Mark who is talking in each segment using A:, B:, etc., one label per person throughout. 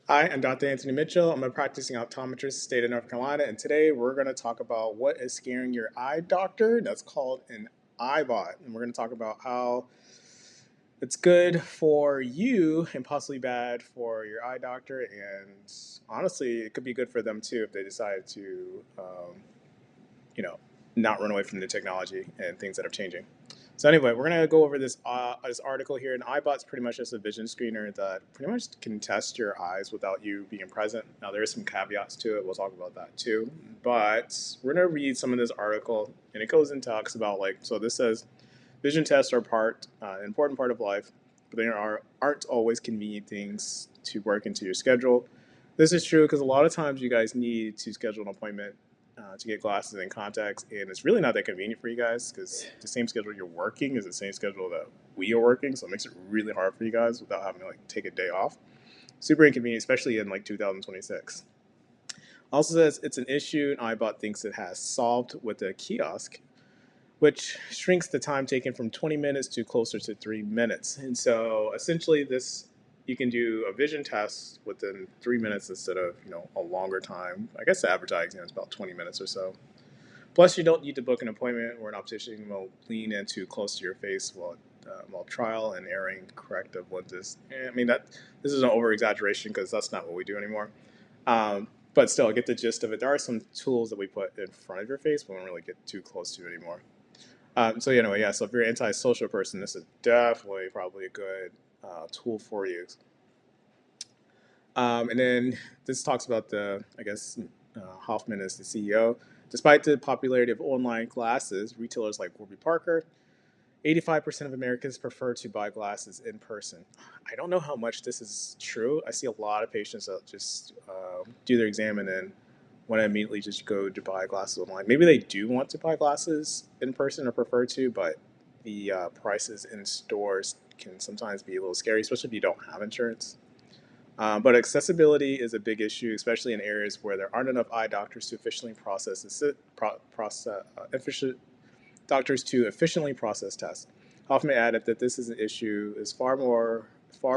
A: Hi, I'm Dr. Anthony Mitchell. I'm a practicing optometrist in the state of North Carolina, and today we're going to talk about what is scaring your eye doctor. That's called an Eyebot. And we're going to talk about how it's good for you and possibly bad for your eye doctor. And honestly, it could be good for them too if they decide to, you know, not run away from the technology and things that are changing. So anyway, we're gonna go over this article here. An Eyebot's pretty much just a vision screener that pretty much can test your eyes without you being present. Now there is some caveats to it. We'll talk about that too. But we're gonna read some of this article, and it goes and talks about so this says vision tests are an important part of life, but aren't always convenient things to work into your schedule. This is true because a lot of times you guys need to schedule an appointment to get glasses and contacts, and it's really not that convenient for you guys because the same schedule you're working is the same schedule that we are working, so it makes it really hard for you guys without having to take a day off. Super inconvenient, especially in 2026. Also says it's an issue and Eyebot thinks it has solved with a kiosk, which shrinks the time taken from 20 minutes to closer to 3 minutes. And so essentially this you can do a vision test within 3 minutes instead of a longer time. I guess the advertising is about 20 minutes or so. Plus, you don't need to book an appointment where an optician will lean in too close to your face while trial and erring corrective lenses. I mean that this is an over exaggeration because that's not what we do anymore. But still, I get the gist of it. There are some tools that we put in front of your face, but we don't really get too close to it anymore. So anyway, yeah. So if you're an antisocial person, this is definitely probably a good tool for you. And then this talks about I guess, Hoffman is the CEO. Despite the popularity of online glasses, retailers like Warby Parker, 85% of Americans prefer to buy glasses in person. I don't know how much this is true. I see a lot of patients that just do their exam and then want to immediately just go to buy glasses online. Maybe they do want to buy glasses in person or prefer to, but the prices in stores can sometimes be a little scary, especially if you don't have insurance. But accessibility is a big issue, especially in areas where there aren't enough eye doctors to efficiently process tests. Hoffman added that this is an issue is far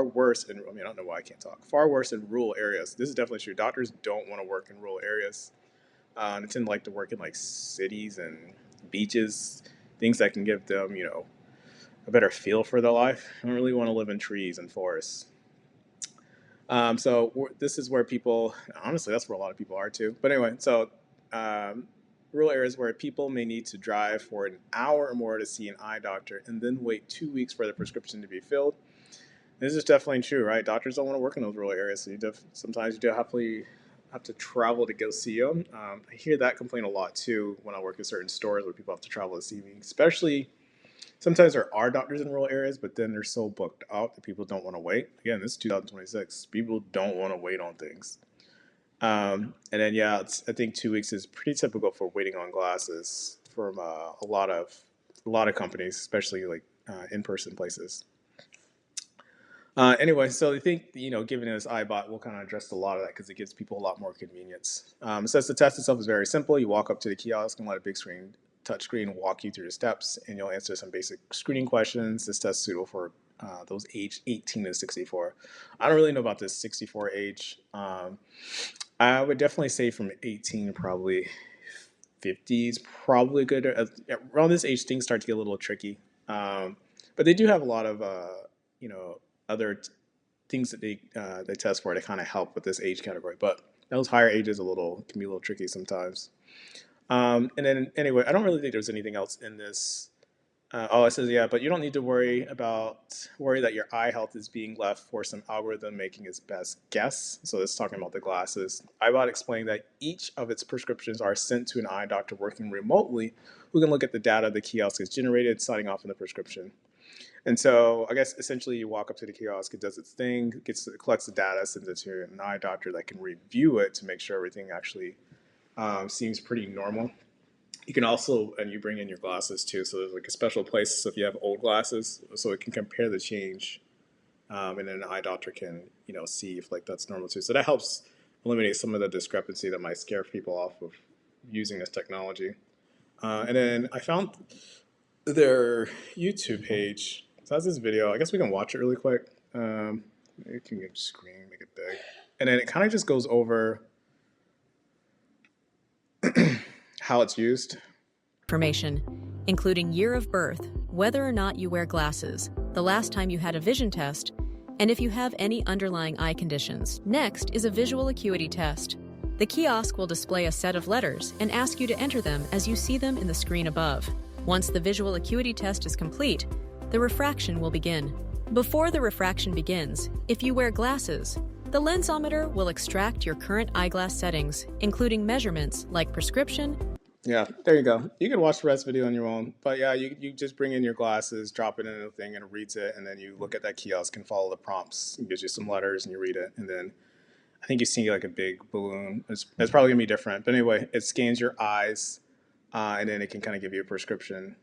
A: worse in. I mean, I don't know why I can't talk. Far worse in rural areas. This is definitely true. Doctors don't want to work in rural areas. They tend to like to work in cities and beaches, things that can give them a better feel for their life. I don't really want to live in trees and forests. This is where people, honestly, that's where a lot of people are too. But anyway, um, rural areas where people may need to drive for an hour or more to see an eye doctor and then wait 2 weeks for the prescription to be filled. This is definitely true, right? Doctors don't want to work in those rural areas, so sometimes you do have to travel to go see them. I hear that complaint a lot too when I work in certain stores where people have to travel to see me, especially. Sometimes there are doctors in rural areas, but then they're so booked out that people don't want to wait. Again, this is 2026. People don't want to wait on things. And then yeah, I think 2 weeks is pretty typical for waiting on glasses from a lot of companies, especially in-person places. Anyway, so I think given this iBot will kind of address a lot of that because it gives people a lot more convenience. It says the test itself is very simple. You walk up to the kiosk and let a big screen touch screen walk you through the steps, and you'll answer some basic screening questions. This test is suitable for those aged 18 to 64. I don't really know about this 64 age. I would definitely say from 18 probably 50 is probably good. Around this age, things start to get a little tricky. But they do have a lot of other things that they test for to kind of help with this age category. But those higher ages can be a little tricky sometimes. And then anyway, I don't really think there's anything else in this. It says yeah, but you don't need to worry that your eye health is being left for some algorithm making its best guess. So it's talking about the glasses. iBot explained that each of its prescriptions are sent to an eye doctor working remotely, who can look at the data the kiosk has generated, signing off on the prescription. And so I guess essentially you walk up to the kiosk, it does its thing, collects the data, sends it to an eye doctor that can review it to make sure everything actually seems pretty normal. You can also, and you bring in your glasses too, so there's a special place. So if you have old glasses, so it can compare the change, and then an eye doctor can see if that's normal too. So that helps eliminate some of the discrepancy that might scare people off of using this technology. And then I found their YouTube page. So that's this video. I guess we can watch it really quick. You can get screen, make it big. And then it kind of just goes over how it's used.
B: Information, including year of birth, whether or not you wear glasses, the last time you had a vision test, and if you have any underlying eye conditions. Next is a visual acuity test. The kiosk will display a set of letters and ask you to enter them as you see them in the screen above. Once the visual acuity test is complete, the refraction will begin. Before the refraction begins, if you wear glasses, the lensometer will extract your current eyeglass settings, including measurements like prescription.
A: Yeah, there you go. You can watch the rest of the video on your own. But yeah, you just bring in your glasses, drop it in the thing, and it reads it. And then you look at that kiosk and follow the prompts. It gives you some letters and you read it. And then I think you see like a big balloon. It's probably going to be different. But anyway, it scans your eyes and then it can kind of give you a prescription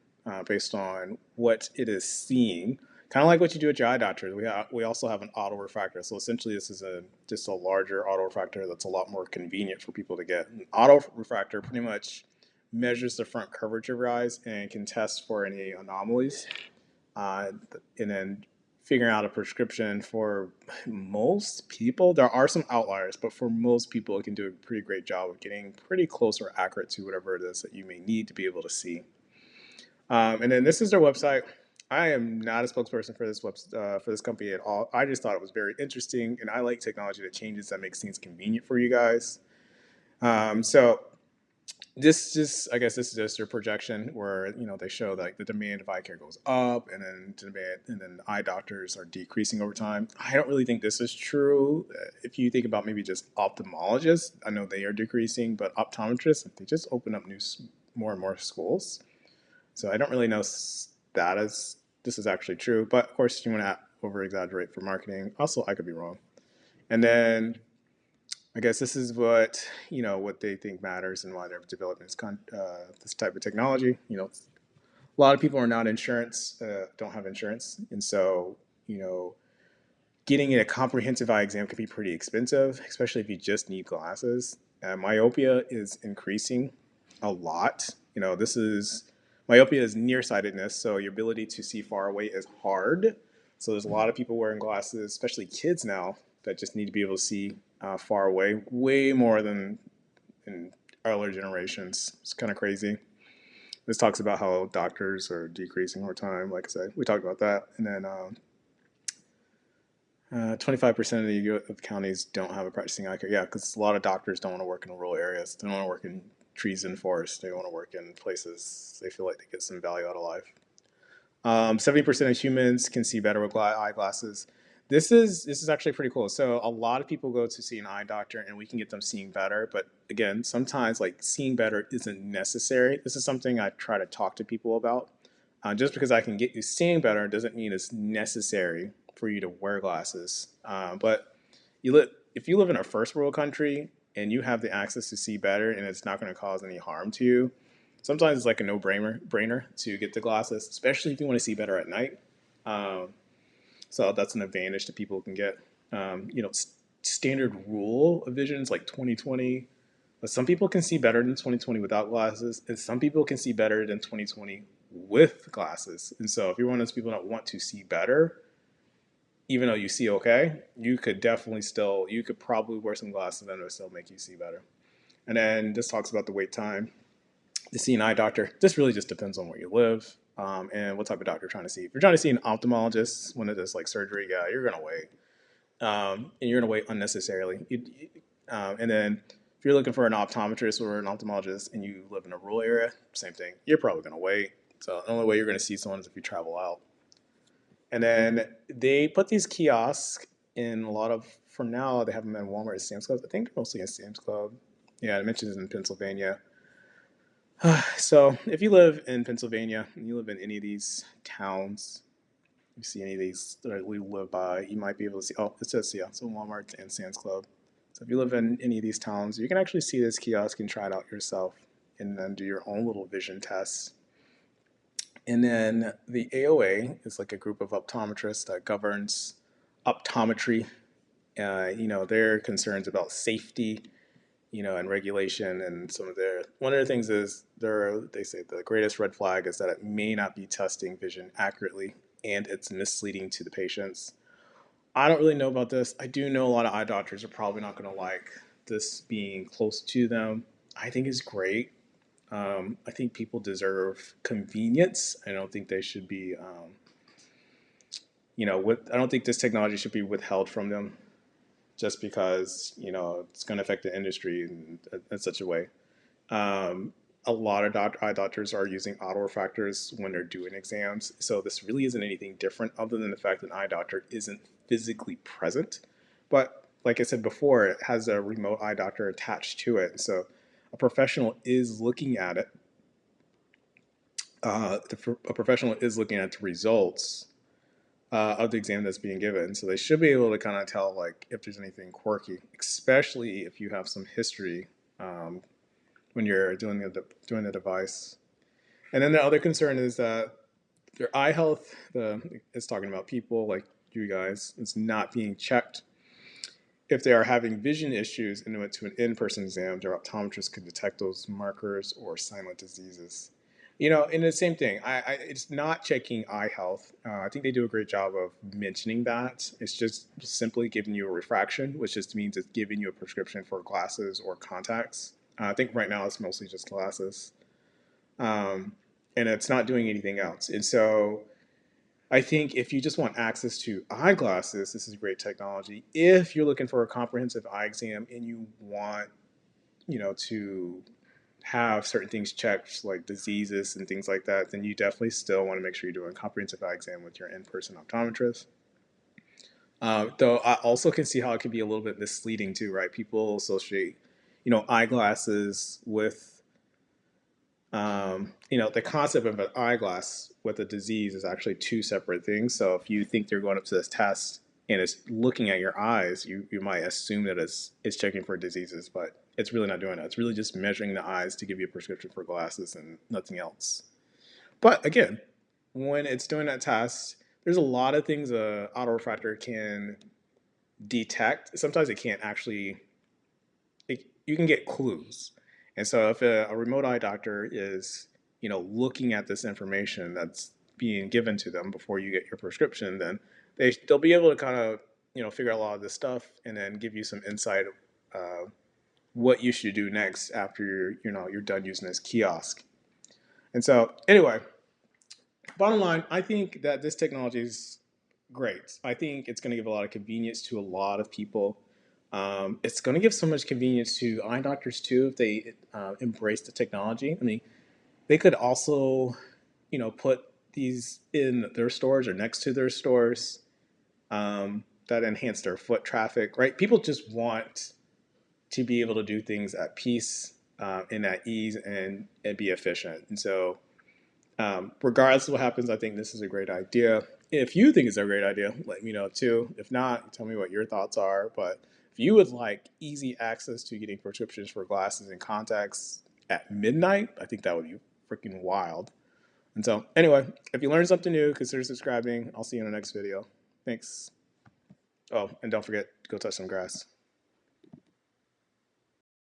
A: based on what it is seeing. Kind of like what you do at your eye doctor. We also have an autorefractor. So essentially, this is just a larger autorefractor that's a lot more convenient for people to get. An autorefractor pretty much measures the front curvature of your eyes and can test for any anomalies. And then figuring out a prescription for most people. There are some outliers, but for most people, it can do a pretty great job of getting pretty close or accurate to whatever it is that you may need to be able to see. And then this is their website. I am not a spokesperson for this company at all. I just thought it was very interesting, and I like technology that changes, that makes things convenient for you guys. So I guess this is just their projection where they show like the demand of eye care goes up, and then eye doctors are decreasing over time. I don't really think this is true. If you think about maybe just ophthalmologists, I know they are decreasing, but optometrists, they just open up more and more schools. So I don't really know this is actually true, but of course you want to over exaggerate for marketing. Also, I could be wrong. And then I guess this is what they think matters and why they're developing this type of technology. A lot of people are not don't have insurance, and so getting a comprehensive eye exam can be pretty expensive, especially if you just need glasses. Myopia is increasing a lot. Myopia is nearsightedness, so your ability to see far away is hard. So there's a lot of people wearing glasses, especially kids now, that just need to be able to see far away, way more than in earlier generations. It's kind of crazy. This talks about how doctors are decreasing over time. Like I said, we talked about that. And then 25% of the counties don't have a practicing eye care. Yeah, because a lot of doctors don't want to work in rural areas. They don't want to work in trees and forests. They want to work in places they feel like they get some value out of life. 70% of humans can see better with eyeglasses. This is actually pretty cool. So a lot of people go to see an eye doctor and we can get them seeing better. But again, sometimes like seeing better isn't necessary. This is something I try to talk to people about. Just because I can get you seeing better doesn't mean it's necessary for you to wear glasses. But if you live in a first world country and you have the access to see better and it's not going to cause any harm to you, sometimes it's like a no-brainer to get the glasses, especially if you want to see better at night. So that's an advantage that people can get. Standard rule of vision is like 20/20, but some people can see better than 20/20 without glasses, and some people can see better than 20/20 with glasses. And so if you're one of those people that want to see better, even though you see okay, you could probably wear some glasses and it would still make you see better. And then this talks about the wait time to see an eye doctor. This really just depends on where you live and what type of doctor you're trying to see. If you're trying to see an ophthalmologist when it is like surgery, yeah, you're gonna wait, and you're gonna wait unnecessarily. And then if you're looking for an optometrist or an ophthalmologist and you live in a rural area, same thing. You're probably gonna wait. So the only way you're gonna see someone is if you travel out. And then they put these kiosks in for now, they have them in Walmart and Sam's Club. I think they're mostly in Sam's Club. Yeah, it mentions in Pennsylvania. So if you live in Pennsylvania and you live in any of these towns, you see any of these that we live by, you might be able to see, it says, yeah, so Walmart and Sam's Club. So if you live in any of these towns, you can actually see this kiosk and try it out yourself and then do your own little vision tests. And then the AOA is like a group of optometrists that governs optometry. Their concerns about safety, and regulation, and one of their things is they say the greatest red flag is that it may not be testing vision accurately and it's misleading to the patients. I don't really know about this. I do know a lot of eye doctors are probably not going to like this being close to them. I think it's great. I think people deserve convenience. I don't think they should be, I don't think this technology should be withheld from them just because, it's going to affect the industry in such a way. Um, a lot of eye doctors are using autorefractors when they're doing exams. So this really isn't anything different other than the fact that an eye doctor isn't physically present. But like I said before, it has a remote eye doctor attached to it. So a professional is looking at it. A professional is looking at the results of the exam that's being given. So they should be able to kind of tell like if there's anything quirky, especially if you have some history um, when you're doing the device. And then the other concern is that their eye health, it's talking about people like you guys, is not being checked. If they are having vision issues and went to an in-person exam, their optometrist could detect those markers or silent diseases. And the same thing. It's not checking eye health. I think they do a great job of mentioning that. It's just simply giving you a refraction, which just means it's giving you a prescription for glasses or contacts. I think right now it's mostly just glasses, um, and it's not doing anything else. And so I think if you just want access to eyeglasses, this is great technology. If you're looking for a comprehensive eye exam and you want, to have certain things checked, like diseases and things like that, then you definitely still want to make sure you're doing a comprehensive eye exam with your in-person optometrist. Though I also can see how it can be a little bit misleading too, right? People associate, eyeglasses with the concept of an eyeglass with a disease is actually two separate things. So if you think you're going up to this test and it's looking at your eyes, you might assume that it's checking for diseases, but it's really not doing that. It's really just measuring the eyes to give you a prescription for glasses and nothing else. But again, when it's doing that test, there's a lot of things a autorefractor can detect. Sometimes it can't actually you can get clues. And so if a remote eye doctor is, looking at this information that's being given to them before you get your prescription, then they'll be able to kind of, figure out a lot of this stuff and then give you some insight what you should do next after you're done using this kiosk. And so anyway, bottom line, I think that this technology is great. I think it's going to give a lot of convenience to a lot of people. It's going to give so much convenience to eye doctors too if they embrace the technology. I mean, they could also, put these in their stores or next to their stores that enhance their foot traffic. Right? People just want to be able to do things at peace and at ease and be efficient. And so regardless of what happens, I think this is a great idea. If you think it's a great idea, let me know too. If not, tell me what your thoughts are. But if you would like easy access to getting prescriptions for glasses and contacts at midnight, I think that would be freaking wild. And so, anyway, if you learned something new, consider subscribing. I'll see you in the next video. Thanks. Oh, and don't forget, go touch some grass.